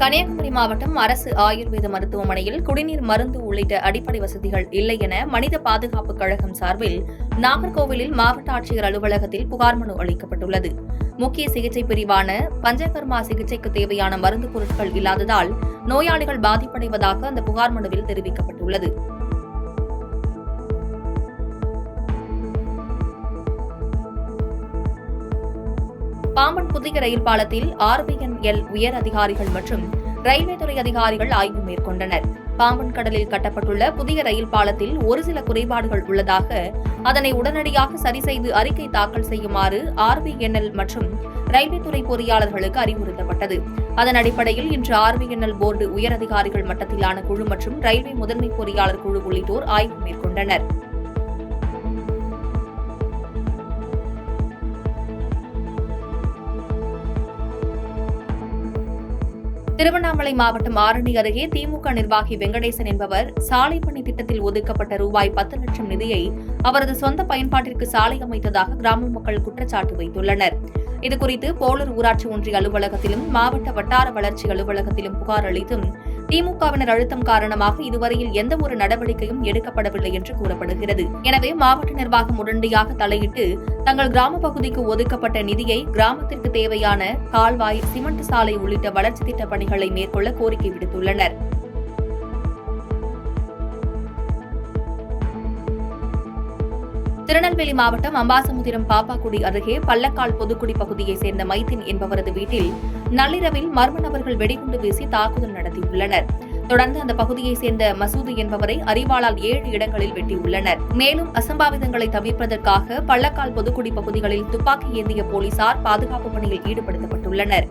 கன்னியாகுமரி மாவட்டம் அரசு ஆயுர்வேத மருத்துவமனையில் குடிநீர் மருந்து உள்ளிட்ட அடிப்படை வசதிகள் இல்லை என மனித பாதுகாப்பு கழகம் சார்பில் நாகர்கோவிலில் மாவட்ட ஆட்சியர் அலுவலகத்தில் புகார் மனு அளிக்கப்பட்டுள்ளது. முக்கிய சிகிச்சை பிரிவான பஞ்சகர்மா சிகிச்சைக்கு தேவையான மருந்து பொருட்கள் இல்லாததால் நோயாளிகள் பாதிப்படைவதாக அந்த புகார் மனுவில் தெரிவிக்கப்பட்டுள்ளது. பாம்பன் புதிய ரயில் பாலத்தில் RVNL உயர் அதிகாரிகள் மற்றும் ரயில்வே துறை அதிகாரிகள் ஆய்வு மேற்கொண்டனர். பாம்பன் கடலில் கட்டப்பட்டுள்ள புதிய ரயில் பாலத்தில் ஒரு சில குறைபாடுகள் உள்ளதாக, அதனை உடனடியாக சரி செய்து அறிக்கை தாக்கல் செய்யுமாறு RVNL மற்றும் ரயில்வே துறை பொறியாளர்களுக்கு அறிவுறுத்தப்பட்டது. அதன் அடிப்படையில் இன்று RVNL போர்டு உயர் அதிகாரிகள் மட்டத்திலான குழு மற்றும் ரயில்வே முதன்மை பொறியாளர் குழு உள்ளிட்டோர் ஆய்வு மேற்கொண்டனர். திருவண்ணாமலை மாவட்டம் ஆரணி அருகே திமுக நிர்வாகி வெங்கடேசன் என்பவர் சாலை பணி திட்டத்தில் ஒதுக்கப்பட்ட ரூபாய் 10 லட்சம் நிதியை அவரது சொந்த பயன்பாட்டிற்கு சாலை அமைத்ததாக கிராம மக்கள் குற்றச்சாட்டு வைத்துள்ளனர். இதுகுறித்து போலூர் ஊராட்சி ஒன்றிய அலுவலகத்திலும் மாவட்ட வட்டார வளர்ச்சி அலுவலகத்திலும் புகார் அளித்தும் திமுகவினர் அழுத்தம் காரணமாக இதுவரையில் எந்தவொரு நடவடிக்கையும் எடுக்கப்படவில்லை என்று கூறப்படுகிறது. எனவே மாவட்ட நிர்வாகம் உடனடியாக தலையிட்டு தங்கள் கிராம பகுதிக்கு ஒதுக்கப்பட்ட நிதியை கிராமத்திற்கு தேவையான கால்வாய், சிமெண்ட் சாலை உள்ளிட்ட வளர்ச்சி திட்ட பணிகளை மேற்கொள்ள கோரிக்கை விடுத்துள்ளனர். திருநெல்வேலி மாவட்டம் அம்பாசமுத்திரம் பாப்பாக்குடி அருகே பள்ளக்கால் பொதுக்குடி பகுதியைச் சேர்ந்த மைதீன் என்பவரது வீட்டில் நள்ளிரவில் மர்ம நபர்கள் வெடிகுண்டு வீசி தாக்குதல் நடத்தியுள்ளனர். தொடர்ந்து அந்த பகுதியைச் சேர்ந்த மசூது என்பவரை அரிவாளால் 7 இடங்களில் வெட்டியுள்ளனர். மேலும் அசம்பாவிதங்களை தவிர்ப்பதற்காக பள்ளக்கால் பொதுக்குடி பகுதிகளில் துப்பாக்கி ஏந்திய போலீசார் பாதுகாப்பு பணியில் ஈடுபடுத்தப்பட்டுள்ளனர்.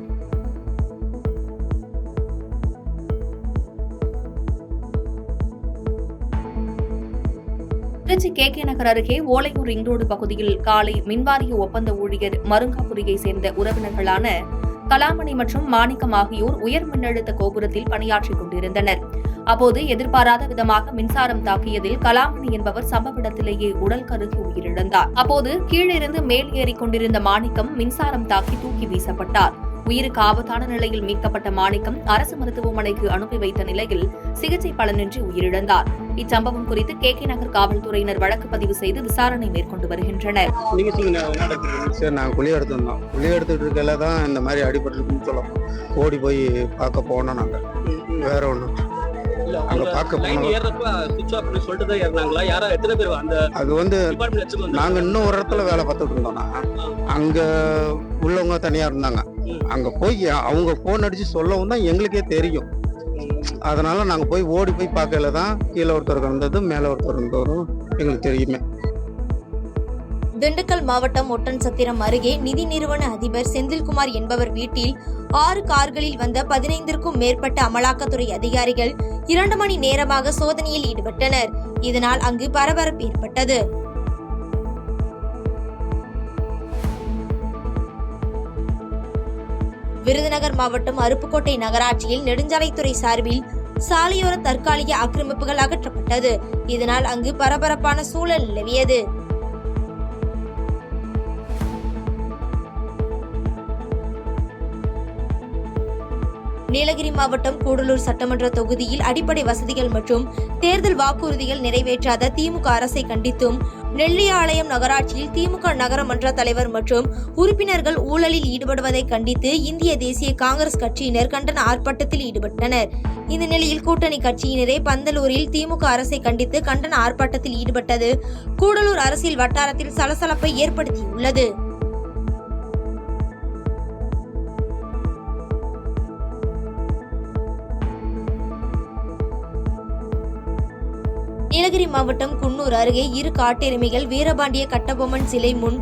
திருச்சி KK நகர் அருகே ஓலையூர் ரிங் ரோடு பகுதியில் காலை மின்வாரிய ஒப்பந்த ஊழியர் மருங்காபுரியைச் சேர்ந்த உறவினர்களான கலாமணி மற்றும் மாணிக்கம் ஆகியோர் உயர் மின்னழுத்த கோபுரத்தில் பணியாற்றிக் கொண்டிருந்தனர். அப்போது எதிர்பாராத விதமாக மின்சாரம் தாக்கியதில் கலாமணி என்பவர் சம்பவ இடத்திலேயே உடல் கருகி உயிரிழந்தார். அப்போது கீழிருந்து மேல் ஏறிக் கொண்டிருந்த மாணிக்கம் மின்சாரம் தாக்கி தூக்கி வீசப்பட்டார். உயிருக்கு ஆபத்தான நிலையில் மீட்கப்பட்ட மாணிக்கம் அரசு மருத்துவமனைக்கு அனுப்பி வைத்த நிலையில் சிகிச்சை பலனின்றி உயிரிழந்தார். இச்சம்பவம் குறித்து KK நகர் காவல்துறையினர் வழக்கு பதிவு செய்து விசாரணை மேற்கொண்டு வருகின்றனர். குழி எடுத்துட்டு இருக்கல தான் இந்த மாதிரி அடிபட்டு சொல்லலாம். ஓடி போய் பார்க்க போனோம். நாங்க வேற ஒண்ணும் அங்க பார்க்க அது வந்து நாங்க இன்னும் ஒரு இடத்துல வேலை பார்த்துட்டு இருந்தோம். அங்க உள்ளவங்க தனியா இருந்தாங்க. அங்க போய் அவங்க போன் அடிச்சு சொல்லவும் தான் எங்களுக்கே தெரியும். அதனால நாங்க போய் ஓடி போய் பார்க்கல தான் கீழே ஒருத்தர் இருந்ததும் மேல ஒருத்தர் இருந்தவரும் எங்களுக்கு தெரியுமே. திண்டுக்கல் மாவட்டம் ஒட்டன்சத்திரம் அருகே நிதி நிறுவன அதிபர் செந்தில்குமார் என்பவர் வீட்டில் 6 கார்களில் வந்த 15க்கும் மேற்பட்ட அமலாக்கத்துறை அதிகாரிகள் 2 மணி நேரமாக சோதனையில் ஈடுபட்டனர். இதனால் அங்கு பரபரப்பு ஏற்பட்டது. விருதுநகர் மாவட்டம் அருப்புக்கோட்டை நகராட்சியில் நெடுஞ்சாலைத்துறை சார்பில் சாலையோர தற்காலிக ஆக்கிரமிப்புகள் அகற்றப்பட்டது. இதனால் அங்கு பரபரப்பான சூழல் நிலவியது. நீலகிரி மாவட்டம் கூடலூர் சட்டமன்ற தொகுதியில் அடிப்படை வசதிகள் மற்றும் தேர்தல் வாக்குறுதிகள் நிறைவேற்றாத திமுக அரசை கண்டித்தும் நெல்லியாலயம் நகராட்சியில் திமுக நகரமன்ற தலைவர் மற்றும் உறுப்பினர்கள் ஊழலில் ஈடுபடுவதை கண்டித்து இந்திய தேசிய காங்கிரஸ் கட்சியினர் கண்டன ஆர்ப்பாட்டத்தில் ஈடுபட்டனர். இந்த நிலையில் கூட்டணி கட்சியினரே பந்தலூரில் திமுக அரசை கண்டித்து கண்டன ஆர்ப்பாட்டத்தில் ஈடுபட்டது கூடலூர் அரசியல் வட்டாரத்தில் சலசலப்பை ஏற்படுத்தியுள்ளது. நீலகிரி மாவட்டம் குன்னூர் அருகே 2 காட்டெருமைகள் வீரபாண்டிய கட்டபொம்மன் சிலை முன்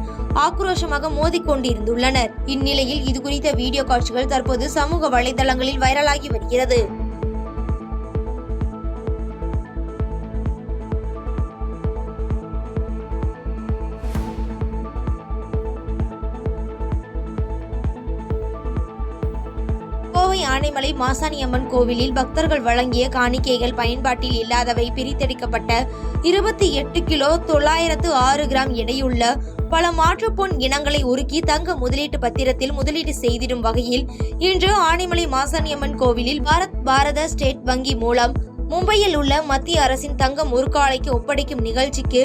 ஆக்ரோஷமாக மோதிக்கொண்டிருந்துள்ளனர். இந்நிலையில் இதுகுறித்த வீடியோ காட்சிகள் தற்போது சமூக வலைதளங்களில் வைரலாகி வருகிறது. கோவை ஆனைமலை மாசாணியம்மன் கோவிலில் பக்தர்கள் வழங்கிய காணிக்கைகள் பயன்பாட்டில் இல்லாதவை பிரித்தெடுக்கப்பட்ட 28 கிலோ 906 கிராம் எடையுள்ள பல மாற்றுப்பொன் இனங்களை உருக்கி தங்க முதலீட்டு பத்திரத்தில் முதலீடு செய்திடும் வகையில் இன்று ஆனைமலை மாசாணியம்மன் கோவிலில் பாரத ஸ்டேட் வங்கி மூலம் மும்பையில் உள்ள மத்திய அரசின் தங்கம் உருக்காலைக்கு ஒப்படைக்கும் நிகழ்ச்சிக்கு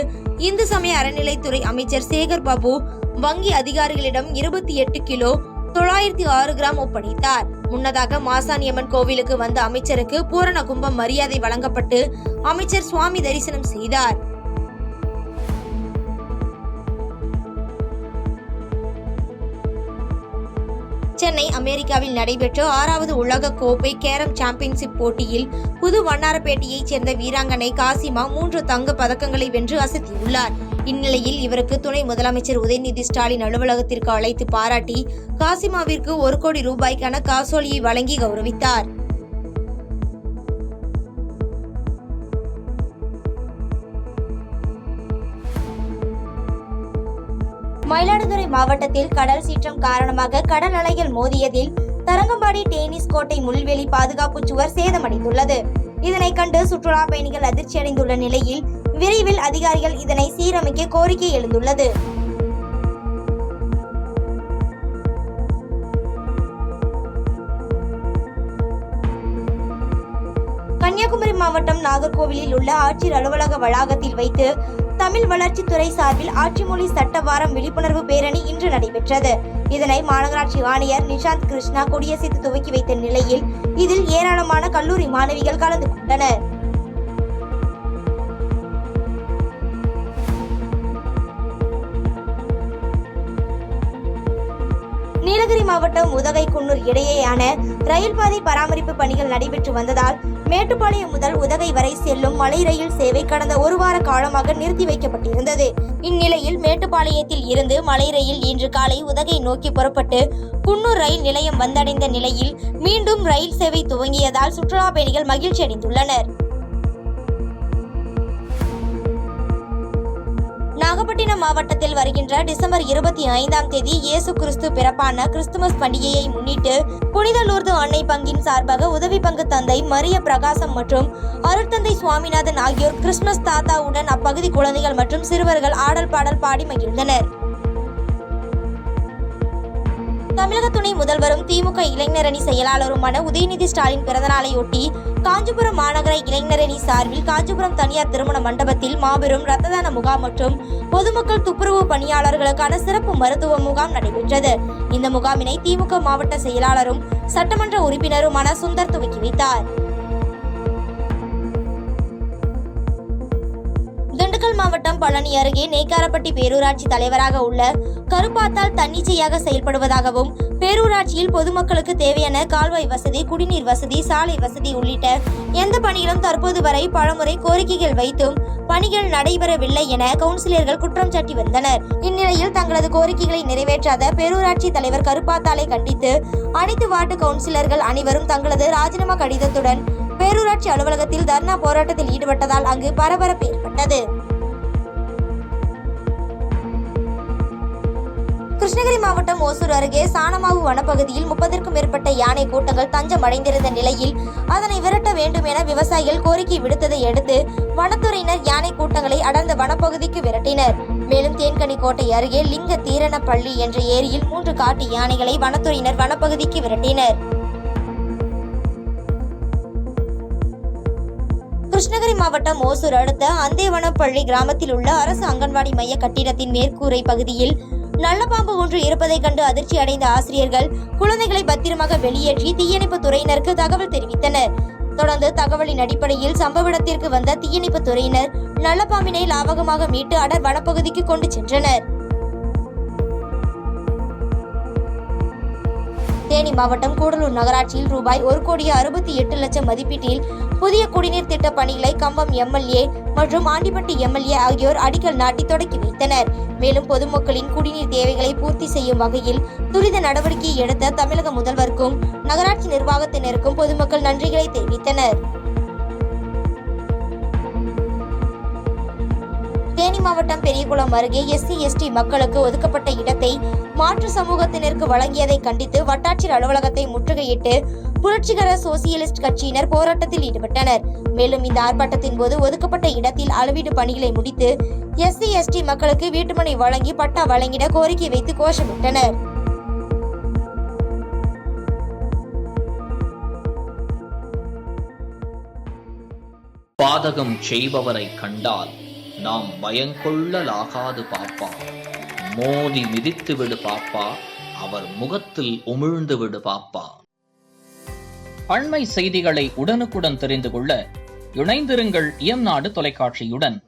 இந்து சமய அறநிலைத்துறை அமைச்சர் சேகர் பாபு வங்கி அதிகாரிகளிடம் 28 கிலோ 906 கிராம் ஒப்படைத்தார். முன்னதாக மாசாணியம்மன் கோவிலுக்கு வந்த அமைச்சருக்கு பூரண கும்பம் மரியாதை வழங்கப்பட்டு அமைச்சர் சுவாமி தரிசனம் செய்தார். சென்னை அமெரிக்காவில் நடைபெற்ற 6வது உலக கோப்பை கேரம் சாம்பியன்ஷிப் போட்டியில் புது வண்ணாரப்பேட்டையைச் சேர்ந்த வீராங்கனை காசிமா 3 தங்க பதக்கங்களை வென்று அசத்தியுள்ளார். இந்நிலையில் இவருக்கு துணை முதலமைச்சர் உதயநிதி ஸ்டாலின் அலுவலகத்திற்கு அழைத்து பாராட்டி காசிமாவிற்கு 1 கோடி ரூபாய்க்கான காசோலியை வழங்கி கௌரவித்தார். மயிலாடுதுறை மாவட்டத்தில் கடல் சீற்றம் காரணமாக கடல் அலைகள் மோதியதில் தரங்கம்பாடி டேனிஸ் கோட்டை முள்வெளி பாதுகாப்பு சுவர் சேதமடைந்துள்ளது. இதனை கண்டு சுற்றுலா பயணிகள் அதிர்ச்சியடைந்துள்ள நிலையில் விரைவில் அதிகாரிகள் இதனை சீரமைக்க கோரிக்கை எழுந்துள்ளது. கன்னியாகுமரி மாவட்டம் நாகர்கோவிலில் உள்ள ஆட்சியர் அலுவலக வளாகத்தில் வைத்து தமிழ் வளர்ச்சித்துறை சார்பில் ஆட்சிமொழி சட்ட வாரம் விழிப்புணர்வு பேரணி இன்று நடைபெற்றது. இதனை மாநகராட்சி ஆணையர் நிஷாந்த் கிருஷ்ணா கொடியசைத்து துவக்கி வைத்த நிலையில் இதில் ஏராளமான கல்லூரி மாணவிகள் கலந்து கொண்டனர். நீலகிரி மாவட்டம் உதகை குன்னூர் இடையேயான ரயில் பாதை பராமரிப்பு பணிகள் நடைபெற்று வந்ததால் மேட்டுப்பாளையம் முதல் உதகை வரை செல்லும் மலை ரயில் சேவை கடந்த 1 வார காலமாக நிறுத்தி வைக்கப்பட்டிருந்தது. இந்நிலையில் மேட்டுப்பாளையத்தில் இருந்து மலை ரயில் இன்று காலை உதகை நோக்கி புறப்பட்டு குன்னூர் ரயில் நிலையம் வந்தடைந்த நிலையில் மீண்டும் ரயில் சேவை துவங்கியதால் சுற்றுலா பயணிகள் மகிழ்ச்சி அடைந்துள்ளனர். நாகப்பட்டினம் மாவட்டத்தில் வருகின்ற டிசம்பர் 25ஆம் தேதி இயேசு கிறிஸ்து பிறப்பான கிறிஸ்துமஸ் பண்டிகையை முன்னிட்டு புனித லூர்து அன்னை பங்கின் சார்பாக உதவி பங்கு தந்தை மரிய பிரகாசம் மற்றும் அருட்தந்தை சுவாமிநாதன் ஆகியோர் கிறிஸ்துமஸ் தாத்தாவுடன் அப்பகுதி குழந்தைகள் மற்றும் சிறுவர்கள் ஆடல் பாடல் பாடி மகிழ்ந்தனர். தமிழக துணை முதல்வரும் திமுக இளைஞரணி செயலாளருமான உதயநிதி ஸ்டாலின் பிறந்தநாளையொட்டி காஞ்சிபுரம் மாநகர இளைஞரணி சார்பில் காஞ்சிபுரம் தனியார் திருமண மண்டபத்தில் மாபெரும் இரத்த தான முகாம் மற்றும் பொதுமக்கள் துப்புரவு பணியாளர்களுக்கான சிறப்பு மருத்துவ முகாம் நடைபெற்றது. இந்த முகாமினை திமுக மாவட்ட செயலாளரும் சட்டமன்ற உறுப்பினருமான சுந்தர் துவக்கி வைத்தார். திண்டுக்கல் மாவட்டம் பழனி அருகே நெய்க்காரப்பட்டி பேரூராட்சி தலைவராக உள்ள கருப்பாத்தால் தன்னிச்சையாக செயல்படுவதாகவும் பேரூராட்சியில் பொதுமக்களுக்கு தேவையான கால்வாய் வசதி, குடிநீர் வசதி, சாலை வசதி உள்ளிட்ட எந்த பணிகளும் தற்போது வரை பலமுறை கோரிக்கைகள் வைத்தும் பணிகள் நடைபெறவில்லை என கவுன்சிலர்கள் குற்றம் சாட்டி வந்தனர். இந்நிலையில் தங்களது கோரிக்கைகளை நிறைவேற்றாத பேரூராட்சி தலைவர் கருப்பாத்தாலை கண்டித்து அனைத்து வார்டு கவுன்சிலர்கள் அனைவரும் தங்களது ராஜினாமா கடிதத்துடன் பேரூராட்சி அலுவலகத்தில் தர்ணா போராட்டத்தில் ஈடுபட்டதால் அங்கு பரபரப்பு ஏற்பட்டது. கிருஷ்ணகிரி மாவட்டம் ஓசூர் அருகே சாணமாவு வனப்பகுதியில் 30க்கும் மேற்பட்ட யானை கூட்டங்கள் தஞ்சம் அடைந்திருந்த நிலையில் அதனை விரட்ட வேண்டும் என விவசாயிகள் கோரிக்கை விடுத்ததை அடுத்து வனத்துறையினர் யானை கூட்டங்களை அடர்ந்த வனப்பகுதிக்கு விரட்டினர். மேலும் தேன்கனிக்கோட்டை அருகே லிங்க தீரணப்பள்ளி என்ற ஏரியில் 3 காட்டு யானைகளை வனத்துறையினர் வனப்பகுதிக்கு விரட்டினர். கிருஷ்ணகிரி மாவட்டம் ஓசூர் அடுத்த அந்தேவனப்பள்ளி கிராமத்தில் உள்ள அரசு அங்கன்வாடி மைய கட்டிடத்தின் மேற்கூரை பகுதியில் நல்ல பாம்பு ஒன்று இருப்பதை கண்டு அதிர்ச்சி அடைந்த ஆசிரியர்கள் குழந்தைகளை பத்திரமாக வெளியேற்றி தீயணைப்பு துறையினருக்கு தகவல் தெரிவித்தனர். தொடர்ந்து தகவலின் அடிப்படையில் சம்பவ இடத்திற்கு வந்த தீயணைப்பு துறையினர் நல்ல பாம்பினை லாவகமாக மீட்டு அடர் வனப்பகுதிக்கு கொண்டு சென்றனர். தேனி மாவட்டம் கூடலூர் நகராட்சியில் ரூபாய் 1,68,00,000 மதிப்பீட்டில் புதிய குடிநீர் திட்ட பணிகளை கம்பம் எம்எல்ஏ மற்றும் ஆண்டிப்பட்டி எம்எல்ஏ ஆகியோர் அடிக்கல் நாட்டி தொடக்கி வைத்தனர். மேலும் பொதுமக்களின் குடிநீர் தேவைகளை பூர்த்தி செய்யும் வகையில் துரித நடவடிக்கை எடுத்த தமிழக முதல்வருக்கும் நகராட்சி நிர்வாகத்தினருக்கும் பொதுமக்கள் நன்றிகளை தெரிவித்தனர். தேனி மாவட்டம் பெரியகுளம் அருகே SC/ST மக்களுக்கு ஒதுக்கப்பட்ட இடத்தை மாற்று சமூகத்தினருக்கு வழங்கியதை கண்டித்து வட்டாட்சியர் அலுவலகத்தை முற்றுகையிட்டு புரட்சிகர சோசியலிஸ்ட் கட்சியினர் போராட்டத்தில் ஈடுபட்டனர். மேலும் இந்த ஆர்ப்பாட்டத்தின் போது ஒதுக்கப்பட்ட இடத்தில் அளவீடு பணிகளை முடித்து SC/ST மக்களுக்கு வீட்டுமனை வழங்கி பட்டா வழங்கிட கோரிக்கை வைத்து கோஷமிட்டனர். பாதகம் செய்பவரை கண்டால் நாம் பயங்கொள்ளலாகாது பாப்பா, மோதி மிதித்து விடு பாப்பா, அவர் முகத்தில் உமிழ்ந்து விடு பாப்பா. அண்மை செய்திகளை உடனுக்குடன் தெரிந்து கொள்ள இணைந்திருங்கள் இயம்நாடு தொலைக்காட்சியுடன்.